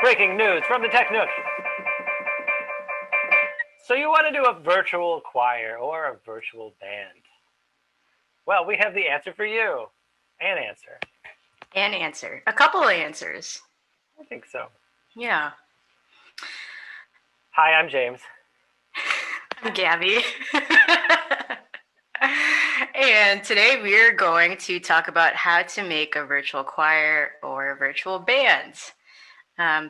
Breaking news from the Tech Nook. So you want to do a virtual choir or a virtual band? Well, we have the answer for you. An answer. An answer. A couple of answers. I think so. Yeah. Hi, I'm James. I'm Gabby. And today we're going to talk about how to make a virtual choir or a virtual band.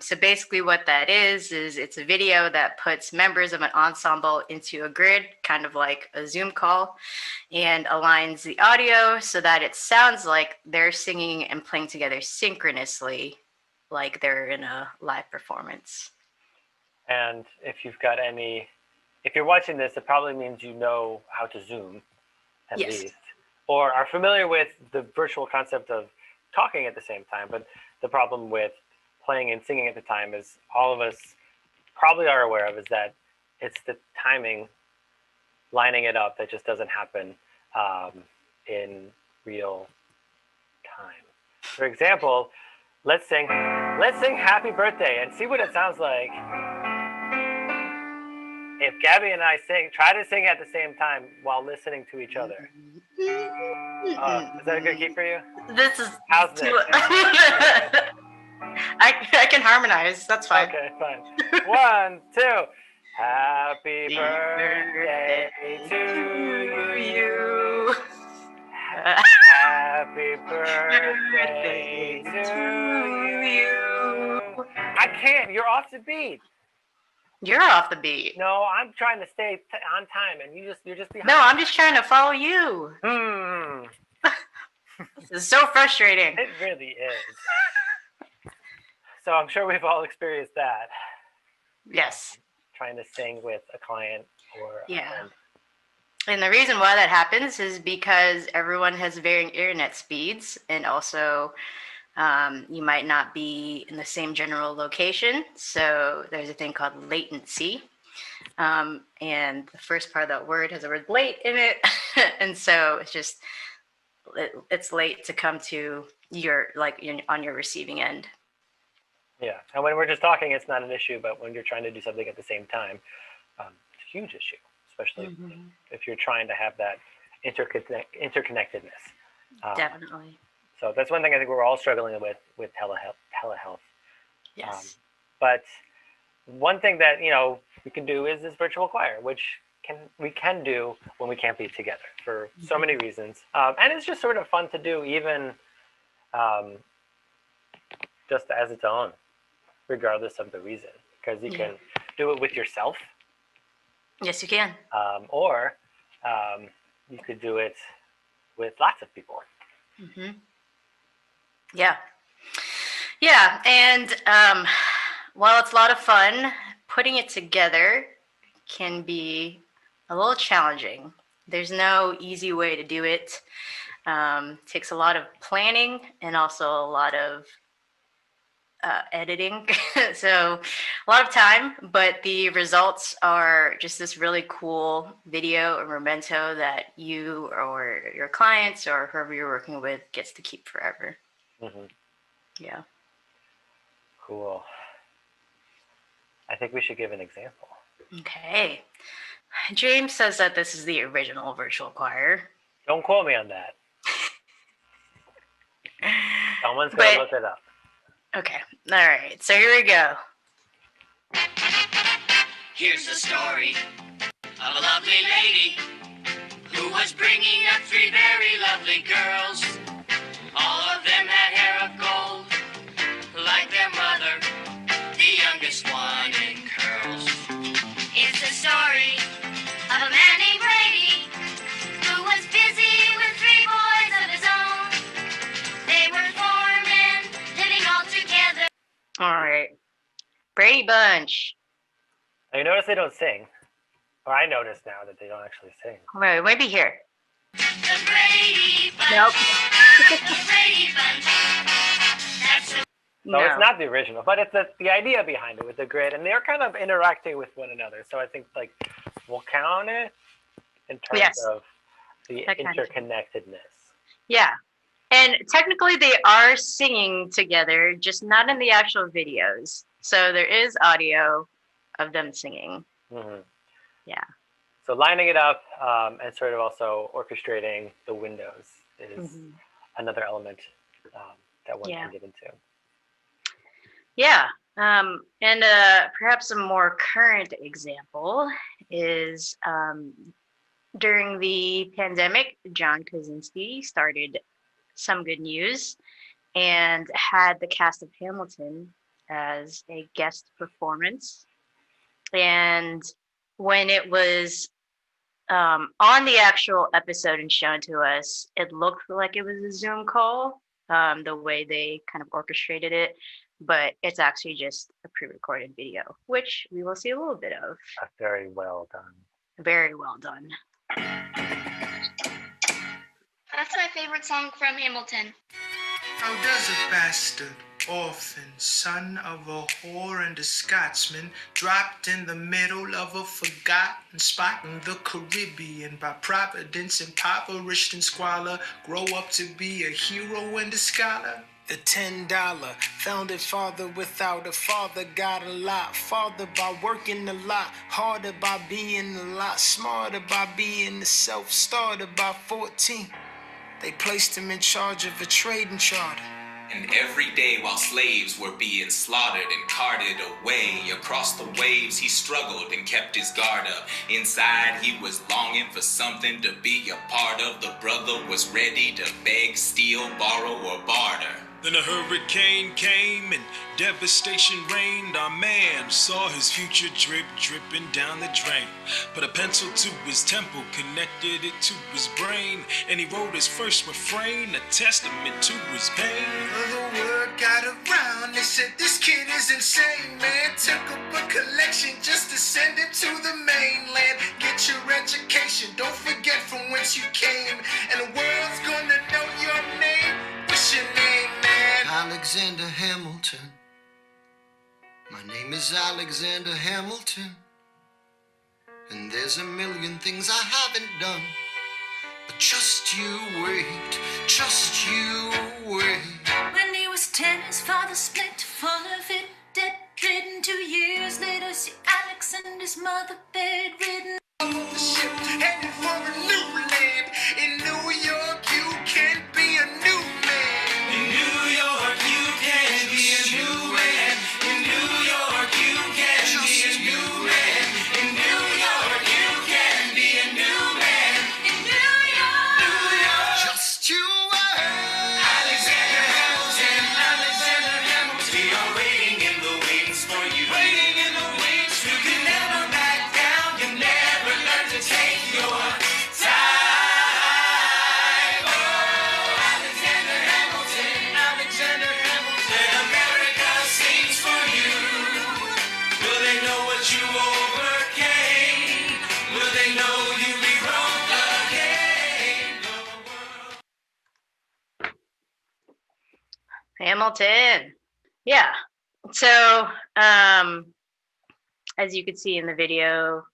So basically what that is it's a video that puts members of an ensemble into a grid, kind of like a Zoom call, and aligns the audio so that it sounds like they're singing and playing together synchronously, like they're in a live performance. And if you're watching this, it probably means you know how to Zoom, at least, or are familiar with the virtual concept of talking at the same time. But the problem with playing and singing at the time, as all of us probably are aware of, is that it's the timing, lining it up, that just doesn't happen in real time. For example, let's sing Happy Birthday and see what it sounds like if Gabby and I try to sing at the same time while listening to each other. Is that a good key for you? How's this? I can harmonize. That's fine. Okay, fine. 1, 2. Happy birthday to you. Happy birthday to you. I can't. You're off the beat. You're off the beat. No, I'm trying to stay on time, and you're just behind. No, I'm just trying to follow you. This is so frustrating. It really is. So I'm sure we've all experienced that. Yes. Trying to sing with a client or a friend. And the reason why that happens is because everyone has varying internet speeds, and also you might not be in the same general location. So there's a thing called latency. And the first part of that word has the word late in it. And so it's late to come to on your receiving end. Yeah. And when we're just talking, it's not an issue. But when you're trying to do something at the same time, it's a huge issue, especially if you're trying to have that interconnectedness. Definitely. So that's one thing I think we're all struggling with telehealth. Yes. But one thing that we can do is this virtual choir, which we can do when we can't be together for so many reasons, and it's just sort of fun to do, even just as its own, regardless of the reason, because you can do it with yourself. Yes, you can. Or you could do it with lots of people. Yeah, and while it's a lot of fun, putting it together can be a little challenging. There's no easy way to do it. It takes a lot of planning and also a lot of editing. So a lot of time, but the results are just this really cool video or memento that you or your clients or whoever you're working with gets to keep forever. Yeah. Cool. I think we should give an example. Okay. James says that this is the original virtual choir. Don't quote me on that. Someone's going to look it up. Okay. All right. So here we go. Here's the story of a lovely lady who was bringing up 3 very lovely girls. All of them had hair of gold, like their mother, the youngest one in curls. It's the story of a man named Brady who was busy with 3 boys of his own. They were 4 men living all together. All right. Brady Bunch. Now you notice they don't sing. Or I notice now that they don't actually sing. Wait, maybe here. The Brady Bunch. Nope. The Brady Bunch. No, it's not the original, but it's the idea behind it with the grid, and they're kind of interacting with one another. So I think we'll count it in terms of the interconnectedness. Yeah, and technically they are singing together, just not in the actual videos. So there is audio of them singing. Mm-hmm. Yeah. So lining it up and sort of also orchestrating the windows is another element that one can get into. Yeah. And perhaps a more current example is during the pandemic, John Krasinski started Some Good News and had the cast of Hamilton as a guest performance. And when it was on the actual episode and shown to us, it looked like it was a Zoom call, the way they kind of orchestrated it, but it's actually just a pre-recorded video, which we will see a little bit of. Very well done. Very well done. That's my favorite song from Hamilton. How does a bastard, orphan, son of a whore and a Scotsman, dropped in the middle of a forgotten spot in the Caribbean, by providence impoverished and squalor, grow up to be a hero and a scholar? The $10 founded father without a father got a lot farther by working a lot harder, by being a lot smarter, by being a self-starter. By 14 they placed him in charge of a trading charter. And every day while slaves were being slaughtered and carted away across the waves, he struggled and kept his guard up. Inside he was longing for something to be a part of. The brother was ready to beg, steal, borrow, or barter. Then a hurricane came and devastation reigned. Our man saw his future dripping down the drain. Put a pencil to his temple, connected it to his brain, and he wrote his first refrain, a testament to his pain. The word got around, they said this kid is insane, man. Took up a collection just to send him to the mainland. Get your education, don't forget from whence you came, and the world's gonna know your name. What's your name, man? Alexander Hamilton. My name is Alexander Hamilton, and there's a million things I haven't done, but just you wait, just you wait. When he was 10, his father split, full of it, debt-ridden. 2 years later, see Alex and his mother bedridden. The ship headed for a new land. In New York, you can be a new man. In New York, you can be a new man. In New York, you can be a new man. In New York, you can be a new man. In New York, New York, just you wait. Alexander Hamilton, Alexander Hamilton. We are waiting in the wings for you. Waiting in the wings. You can never back down. You never learn to take your time. Oh, Alexander Hamilton, Alexander Hamilton. America sings for you. Will they know what you overcame? Will they know you rewrote again? Hamilton. Yeah. So, as you could see in the video,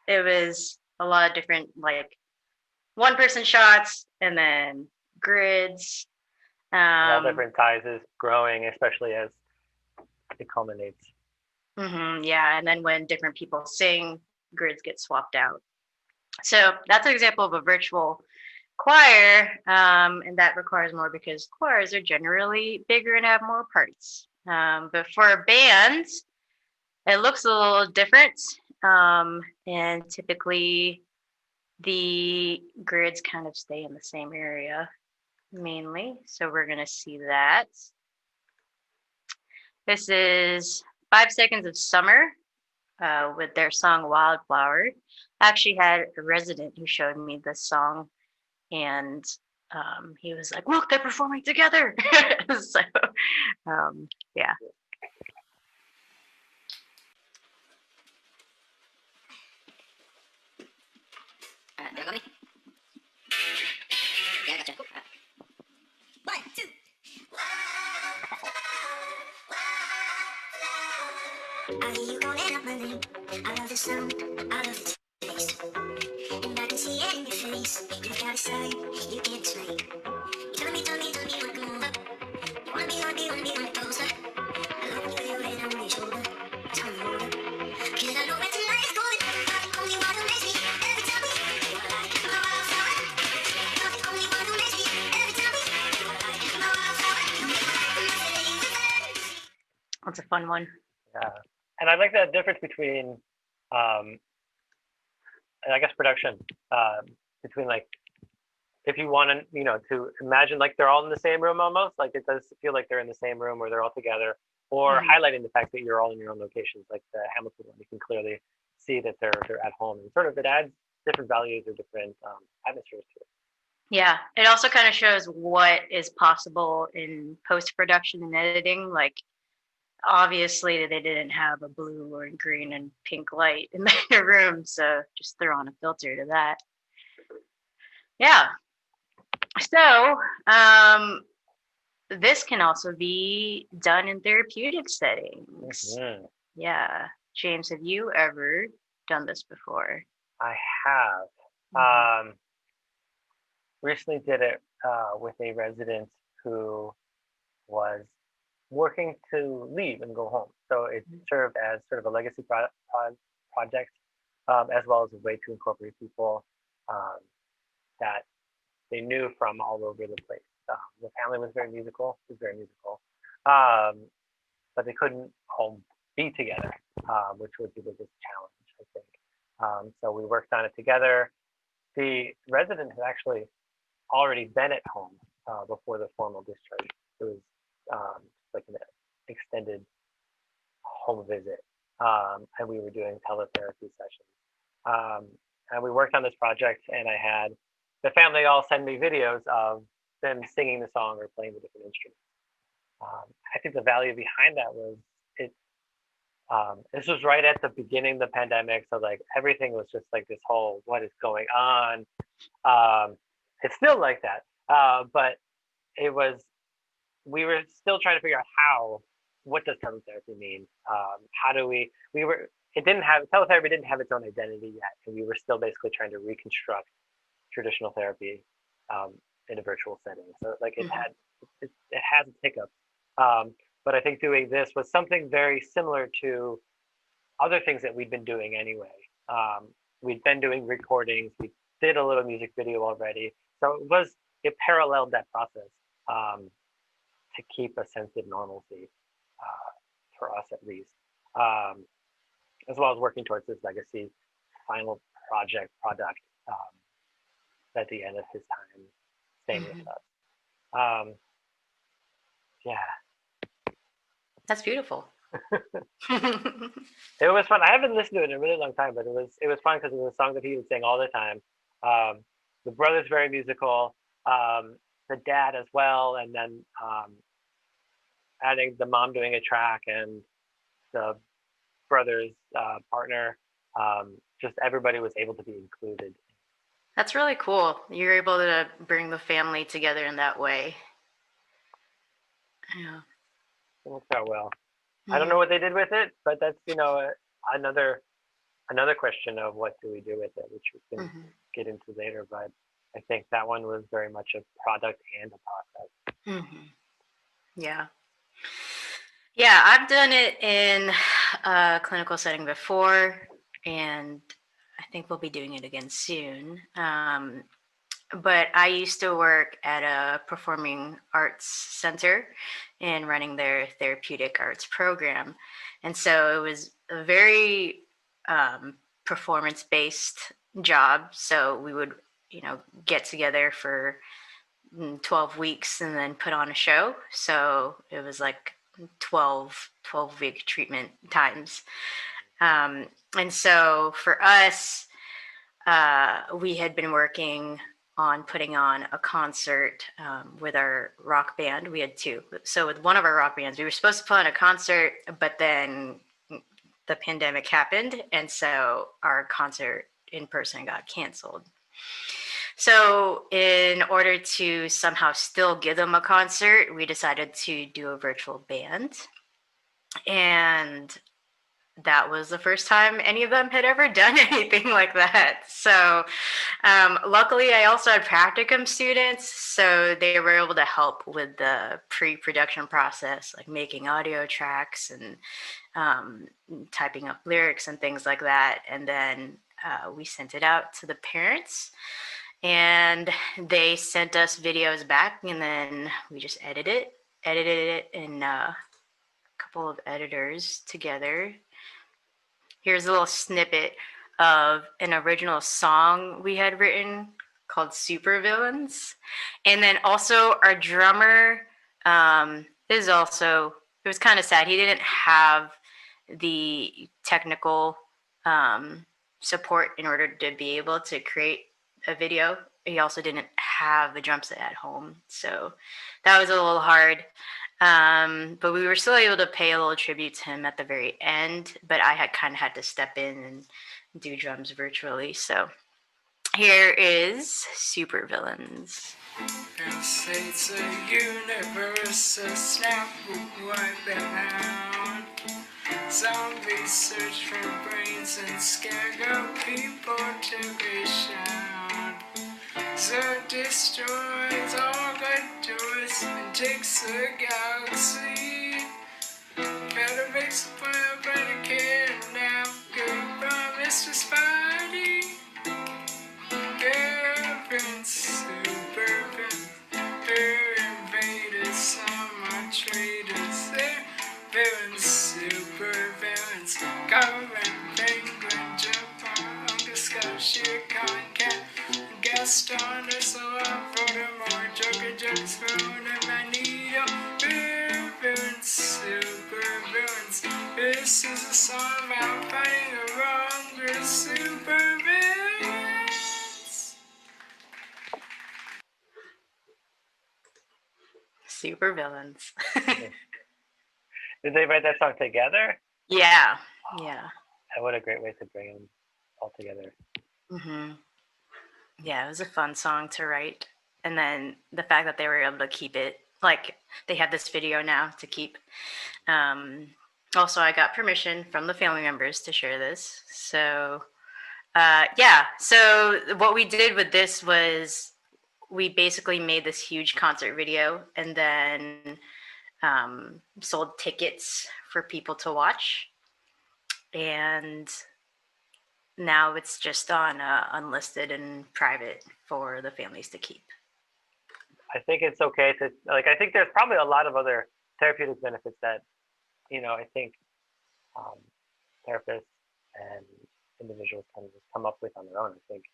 it was a lot of different, like, one-person shots and then grids. All different sizes, growing, especially as it culminates. Yeah, and then when different people sing, grids get swapped out. So that's an example of a virtual choir, and that requires more because choirs are generally bigger and have more parts. But for bands, it looks a little different, and typically the grids kind of stay in the same area mainly. So we're going to see that. This is 5 Seconds of Summer with their song Wildflower. I actually had a resident who showed me this song, and he was like, look, they're performing together. So, yeah. There you go, me. Yeah, I gotcha. 1, 2. I hear you calling out my name. I love the sound. I love the taste. And I can see it in your face. You've got a side you can't explain. You tell me, you wanna come over. You wanna be closer. I love when you feel your head on your shoulder. That's a fun one. Yeah, and I like that difference between, and I guess production, between like if you want to, to imagine like they're all in the same room almost, like it does feel like they're in the same room or they're all together, or highlighting the fact that you're all in your own locations, like the Hamilton one, you can clearly see that they're at home, and sort of it adds different values or different atmospheres to it. Yeah, it also kind of shows what is possible in post-production and editing. Like, obviously, they didn't have a blue or green and pink light in their room, so just throw on a filter to that. Yeah. So, this can also be done in therapeutic settings. Mhm. Yeah. James, have you ever done this before? I have. Mhm. Recently did it with a resident who was working to leave and go home. So it served as sort of a legacy project, as well as a way to incorporate people that they knew from all over the place. The family was very musical, but they couldn't all be together, which was the biggest challenge, I think. So we worked on it together. The resident had actually already been at home before the formal discharge. It was like an extended home visit, and we were doing teletherapy sessions. And we worked on this project, and I had the family all send me videos of them singing the song or playing the different instruments. I think the value behind that was it. This was right at the beginning of the pandemic, so like everything was just like this whole what is going on. It's still like that, but it was. We were still trying to figure out what does teletherapy mean? How do we were, it didn't have, teletherapy didn't have its own identity yet. And we were still basically trying to reconstruct traditional therapy in a virtual setting. So like it has its hiccups. But I think doing this was something very similar to other things that we'd been doing anyway. We'd been doing recordings, we did a little music video already. So it paralleled that process. To keep a sense of normalcy for us at least, as well as working towards this legacy final product at the end of his time staying with us. Yeah, That's beautiful. it was fun. I haven't listened to it in a really long time, but it was fun because it was a song that he would sing all the time. The brother's very musical, the dad as well, and then adding the mom doing a track and the brother's partner, just everybody was able to be included. That's really cool. You're able to bring the family together in that way. Yeah. It worked out well. I don't know what they did with it, but that's another question of what do we do with it, which we can get into later. But I think that one was very much a product and a process. Yeah. Yeah, I've done it in a clinical setting before, and I think we'll be doing it again soon. But I used to work at a performing arts center and running their therapeutic arts program. And so it was a very performance-based job. So we would, get together for 12 weeks and then put on a show. So it was like 12-week treatment times. And so for us, we had been working on putting on a concert with our rock band. We had two. So with one of our rock bands, we were supposed to put on a concert, but then the pandemic happened. And so our concert in person got canceled. So in order to somehow still give them a concert, we decided to do a virtual band. And that was the first time any of them had ever done anything like that. So luckily, I also had practicum students, so they were able to help with the pre-production process, like making audio tracks and typing up lyrics and things like that. And then we sent it out to the parents, and they sent us videos back, and then we just edited it in a couple of editors together. Here's a little snippet of an original song we had written called Supervillains. And then also our drummer is also, it was kind of sad. He didn't have the technical support in order to be able to create a video. He also didn't have the drum set at home. So that was a little hard. But we were still able to pay a little tribute to him at the very end, but I had kind of had to step in and do drums virtually. So here is Supervillains. It's a universe, a snap will wipe them out. Zombies search for brains and scarecrow people to be shown. Zerd destroys all good doors and takes the galaxy. Better makes the plan, but it can't now. Good promise to Spidey. Girlfriend, supervillains, they're invaders, some are traitors. They're villains, supervillains. Covering penguin, jump on Uncle Scotia, Cat. Gaston is so up for the more Joker, Spoon, and Magneto. We're villains, supervillains. This is a song about fighting the wrong. We're supervillains. Supervillains. Did they write that song together? Yeah. And what a great way to bring them all together. Mm-hmm. Yeah, it was a fun song to write. And then the fact that they were able to keep it, like they have this video now to keep. Also, I got permission from the family members to share this. So, so what we did with this was we basically made this huge concert video and then sold tickets for people to watch. And now it's just on unlisted and private for the families to keep. I think it's okay to, like, I think there's probably a lot of other therapeutic benefits that, I think therapists and individuals can just come up with on their own. I think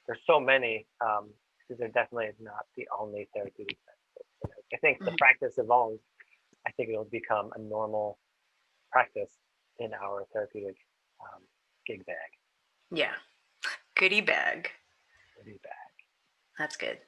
there's so many, because they're definitely not the only therapeutic benefits. I think the practice evolves. I think it'll become a normal practice in our therapeutic gig bag. Yeah. Goodie bag. Goodie bag. That's good.